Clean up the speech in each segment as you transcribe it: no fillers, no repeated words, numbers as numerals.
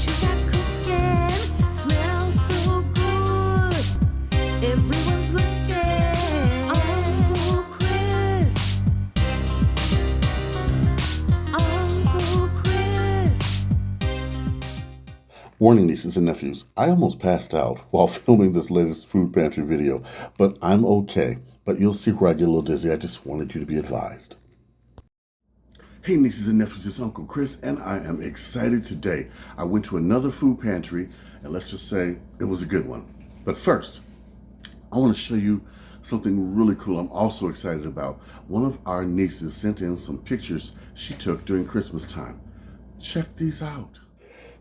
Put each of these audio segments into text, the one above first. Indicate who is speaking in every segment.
Speaker 1: you got cooking smells so good. Everyone's looking. Uncle Chris. Uncle Chris.
Speaker 2: Warning, nieces and nephews, I almost passed out while filming this latest food pantry video, but I'm okay. But you'll see where I get a little dizzy. I just wanted you to be advised. Hey nieces and nephews, it's Uncle Chris, and I am excited today. I went to another food pantry, and let's just say it was a good one. But first, I want to show you something really cool I'm also excited about. One of our nieces sent in some pictures she took during Christmas time. Check these out.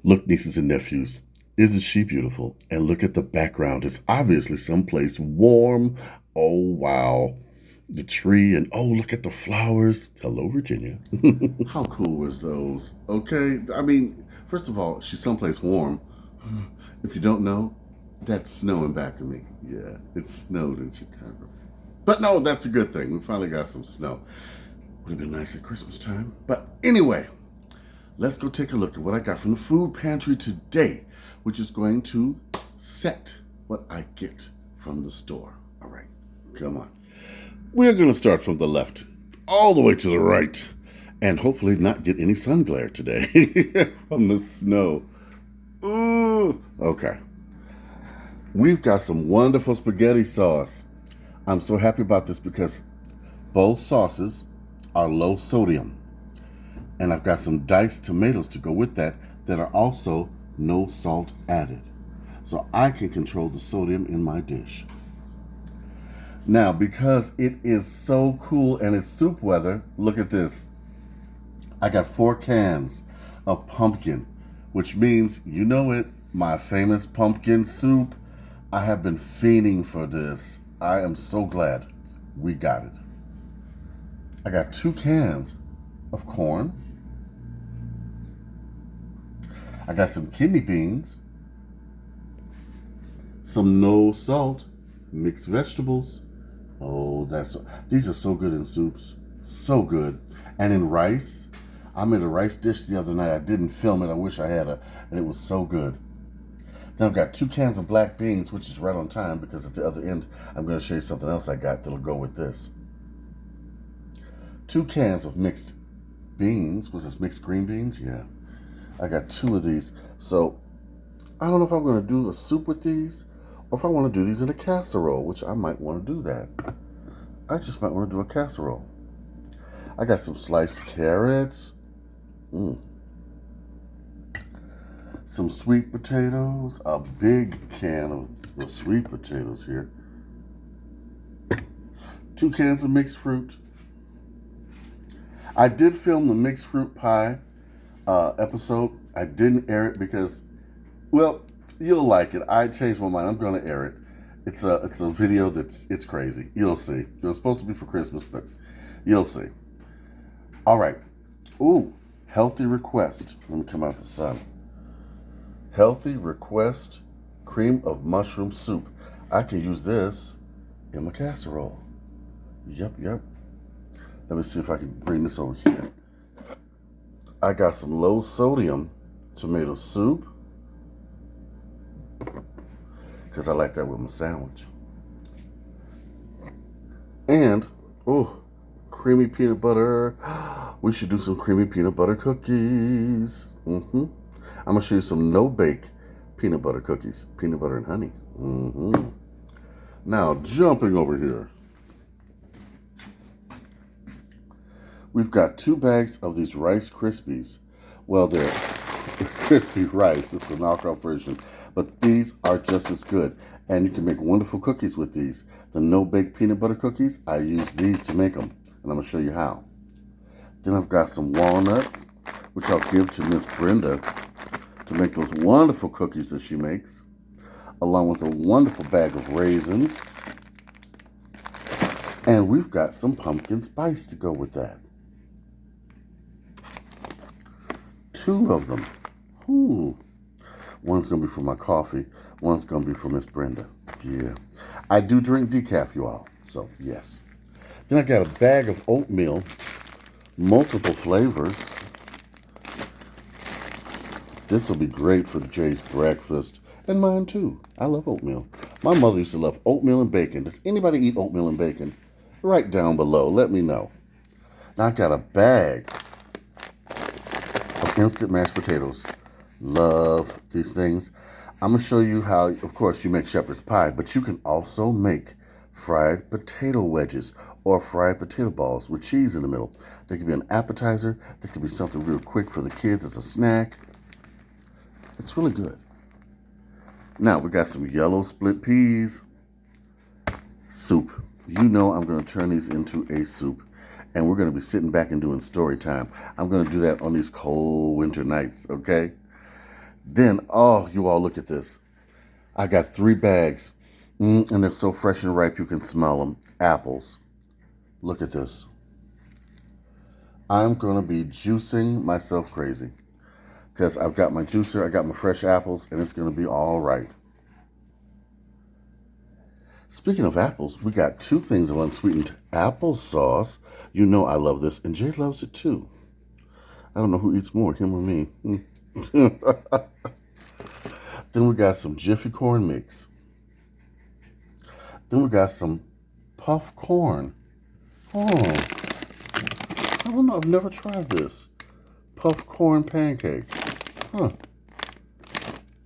Speaker 2: Look, nieces and nephews, isn't she beautiful? And look at the background. It's obviously someplace warm. Oh, wow. The tree, and oh, look at the flowers. Hello, Virginia. How cool was those? Okay, I mean, first of all, she's someplace warm. If you don't know, that's snowing back of me. Yeah, it snowed in Chicago. But no, that's a good thing. We finally got some snow. Would have been nice at Christmas time. But anyway, let's go take a look at what I got from the food pantry today, which is going to set what I get from the store. All right, come on. We're going to start from the left all the way to the right and hopefully not get any sun glare today from the snow. Ooh, okay. We've got some wonderful spaghetti sauce. I'm so happy about this because both sauces are low sodium. And I've got some diced tomatoes to go with that are also no salt added. So I can control the sodium in my dish. Now, because it is so cool and it's soup weather, look at this. I got 4 cans of pumpkin, which means, you know it, my famous pumpkin soup. I have been fiending for this. I am so glad we got it. I got 2 cans of corn. I got some kidney beans, some no salt mixed vegetables. Oh, these are so good in soups. So good. And in rice. I made a rice dish the other night. I didn't film it. I wish I had and it was so good. Then I've got 2 cans of black beans, which is right on time because at the other end, I'm going to show you something else I got that'll go with this. 2 cans of mixed beans. Was this mixed green beans? Yeah. I got 2 of these. So I don't know if I'm going to do a soup with these or if I want to do these in a casserole, which I might want to do that. I just might want to do a casserole. I got some sliced carrots. Some sweet potatoes. A big can of sweet potatoes here. 2 cans of mixed fruit. I did film the mixed fruit pie episode. I didn't air it because, well, you'll like it. I changed my mind. I'm going to air it. It's a video it's crazy. You'll see. It was supposed to be for Christmas, but you'll see. All right. Ooh, healthy request. Let me come out the sun. Healthy request cream of mushroom soup. I can use this in my casserole. Yep. Let me see if I can bring this over here. I got some low sodium tomato soup because I like that with my sandwich. And, oh, creamy peanut butter. We should do some creamy peanut butter cookies. I'm going to show you some no-bake peanut butter cookies. Peanut butter and honey. Now, jumping over here. We've got 2 bags of these Rice Krispies. Well, they're crispy rice. It's the knockoff version. But these are just as good. And you can make wonderful cookies with these. The no-bake peanut butter cookies, I use these to make them. And I'm going to show you how. Then I've got some walnuts, which I'll give to Miss Brenda to make those wonderful cookies that she makes. Along with a wonderful bag of raisins. And we've got some pumpkin spice to go with that. 2 of them. Ooh. One's going to be for my coffee. One's going to be for Miss Brenda. Yeah. I do drink decaf, you all. So, yes. Then I got a bag of oatmeal. Multiple flavors. This will be great for Jay's breakfast. And mine too. I love oatmeal. My mother used to love oatmeal and bacon. Does anybody eat oatmeal and bacon? Write down below. Let me know. Now I got a bag of instant mashed potatoes. Love these things. I'm going to show you how, of course, you make shepherd's pie, but you can also make fried potato wedges or fried potato balls with cheese in the middle. They can be an appetizer. They can be something real quick for the kids as a snack. It's really good. Now we got some yellow split peas. Soup. You know I'm going to turn these into a soup. And we're going to be sitting back and doing story time. I'm going to do that on these cold winter nights, okay? Then, oh, you all look at this. I got 3 bags. And they're so fresh and ripe you can smell them. Apples. Look at this. I'm going to be juicing myself crazy. Because I've got my juicer, I got my fresh apples, and it's going to be all right. Speaking of apples, we got 2 things of unsweetened applesauce. You know I love this, and Jay loves it too. I don't know who eats more, him or me. Then we got some Jiffy corn mix. Then we got some puff corn. Oh, I don't know. I've never tried this. Puff corn pancake. Huh.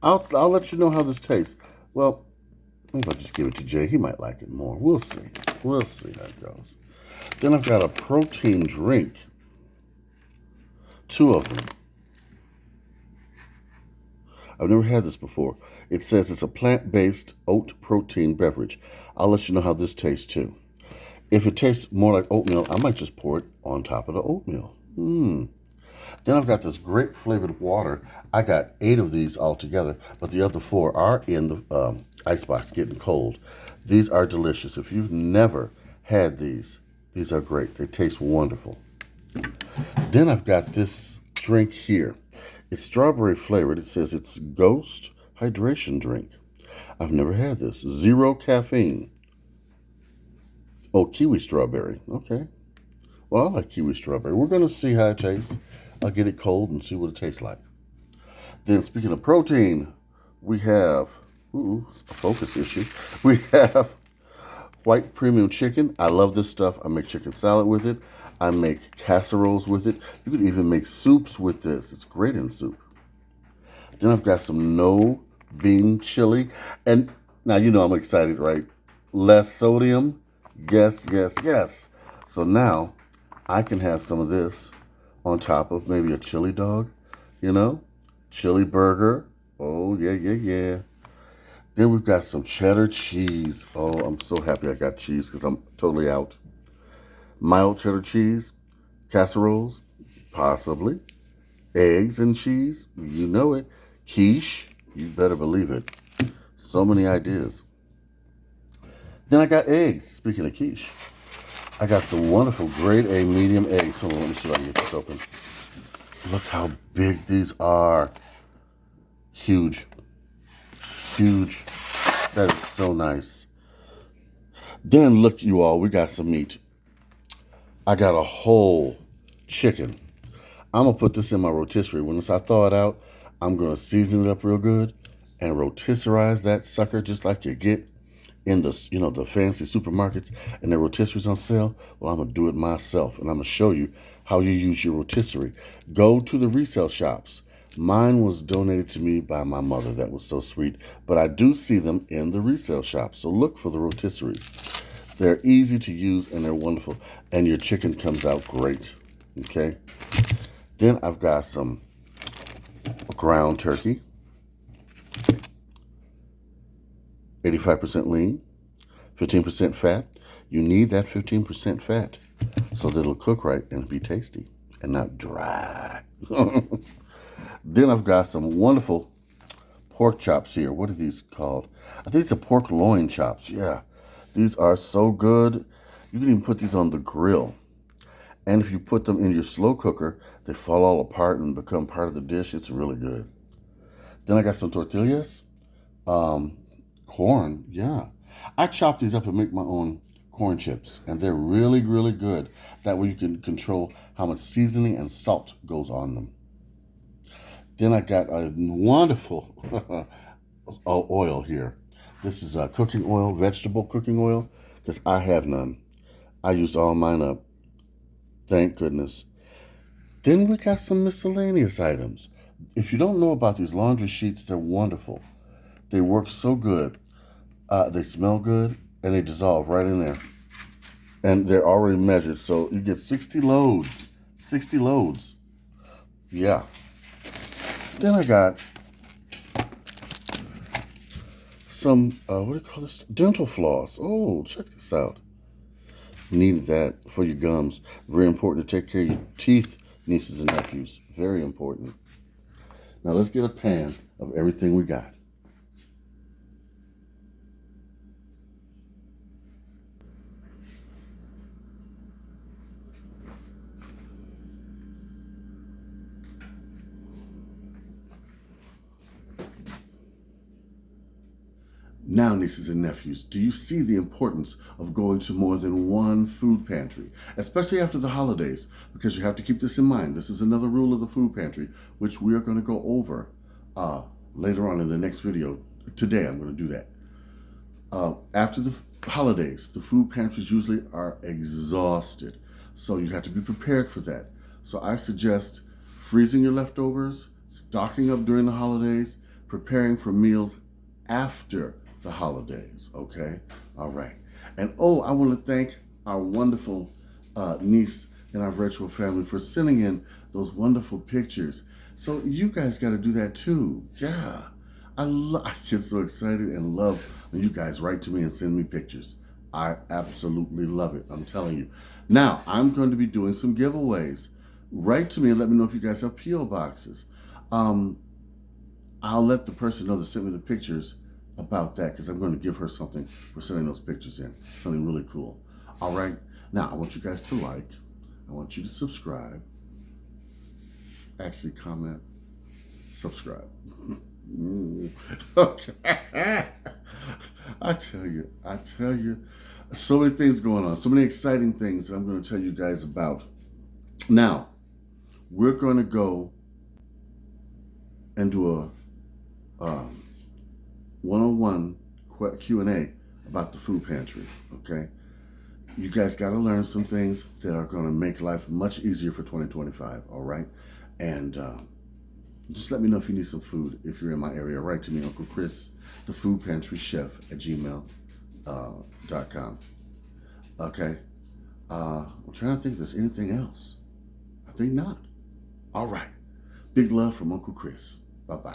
Speaker 2: I'll let you know how this tastes. Well, maybe I'll just give it to Jay. He might like it more. We'll see. We'll see how it goes. Then I've got a protein drink. 2 of them. I've never had this before. It says it's a plant-based oat protein beverage. I'll let you know how this tastes too. If it tastes more like oatmeal, I might just pour it on top of the oatmeal. Then I've got this grape flavored water. I got 8 of these all together, but the other 4 are in the icebox getting cold. These are delicious. If you've never had these are great. They taste wonderful. Then I've got this drink here. It's strawberry flavored. It says it's Ghost Hydration Drink. I've never had this. 0 caffeine. Oh, kiwi strawberry. Okay. Well, I like kiwi strawberry. We're going to see how it tastes. I'll get it cold and see what it tastes like. Then, speaking of protein, we have, a focus issue. We have white premium chicken. I love this stuff. I make chicken salad with it. I make casseroles with it. You can even make soups with this. It's great in soup. Then I've got some no bean chili. And now you know I'm excited, right? Less sodium. Yes, yes, yes. So now I can have some of this on top of maybe a chili dog, chili burger. Oh, yeah, yeah, yeah. Then we've got some cheddar cheese. Oh, I'm so happy I got cheese because I'm totally out. Mild cheddar cheese, casseroles, possibly. Eggs and cheese, you know it. Quiche, you better believe it. So many ideas. Then I got eggs, speaking of quiche. I got some wonderful grade A medium eggs. Hold on, let me see if I can get this open. Look how big these are. Huge. Huge. That is so nice. Then look, you all, we got some meat. I got a whole chicken. I'm going to put this in my rotisserie. Once I thaw it out, I'm going to season it up real good and rotisserize that sucker just like you get in the fancy supermarkets and their rotisseries on sale. Well, I'm going to do it myself, and I'm going to show you how you use your rotisserie. Go to the resale shops. Mine was donated to me by my mother. That was so sweet. But I do see them in the resale shops, so look for the rotisseries. They're easy to use, and they're wonderful, and your chicken comes out great, okay? Then I've got some ground turkey, 85% lean, 15% fat. You need that 15% fat so that it'll cook right and be tasty and not dry. Then I've got some wonderful pork chops here. What are these called? I think it's a pork loin chops. Yeah, these are so good. You can even put these on the grill. And if you put them in your slow cooker, they fall all apart and become part of the dish. It's really good. Then I got some tortillas. Corn, yeah. I chop these up and make my own corn chips. And they're really, really good. That way you can control how much seasoning and salt goes on them. Then I got a wonderful oil here. This is cooking oil, vegetable cooking oil, because I have none. I used all mine up. Thank goodness. Then we got some miscellaneous items. If you don't know about these laundry sheets, they're wonderful. They work so good. They smell good, and they dissolve right in there. And they're already measured, so you get 60 loads. 60 loads. Yeah. Then I got some, what do you call this? Dental floss. Oh, check this out. Needed that for your gums. Very important to take care of your teeth, nieces and nephews. Very important. Now let's get a pan of everything we got. Now, nieces and nephews, do you see the importance of going to more than one food pantry, especially after the holidays? Because you have to keep this in mind. This is another rule of the food pantry, which we are going to go over later on in the next video. Today, I'm going to do that. After the holidays, the food pantries usually are exhausted, so you have to be prepared for that. So I suggest freezing your leftovers, stocking up during the holidays, preparing for meals after the holidays, okay? All right. And oh, I want to thank our wonderful niece and our virtual family for sending in those wonderful pictures. So you guys got to do that too. Yeah. I get so excited and love when you guys write to me and send me pictures. I absolutely love it. I'm telling you. Now, I'm going to be doing some giveaways. Write to me and let me know if you guys have P.O. boxes. I'll let the person know that sent me the pictures about that because I'm going to give her something for sending those pictures in. Something really cool. All right. Now, I want you guys to like. I want you to subscribe. Actually, comment. Subscribe. Okay. I tell you, so many things going on, so many exciting things that I'm going to tell you guys about. Now, we're going to go and do a one-on-one Q&A about the food pantry, okay? You guys got to learn some things that are going to make life much easier for 2025, all right? And just let me know if you need some food. If you're in my area, write to me, Uncle Chris, the food pantry chef at gmail.com. Okay? I'm trying to think if there's anything else. I think not. All right. Big love from Uncle Chris. Bye-bye.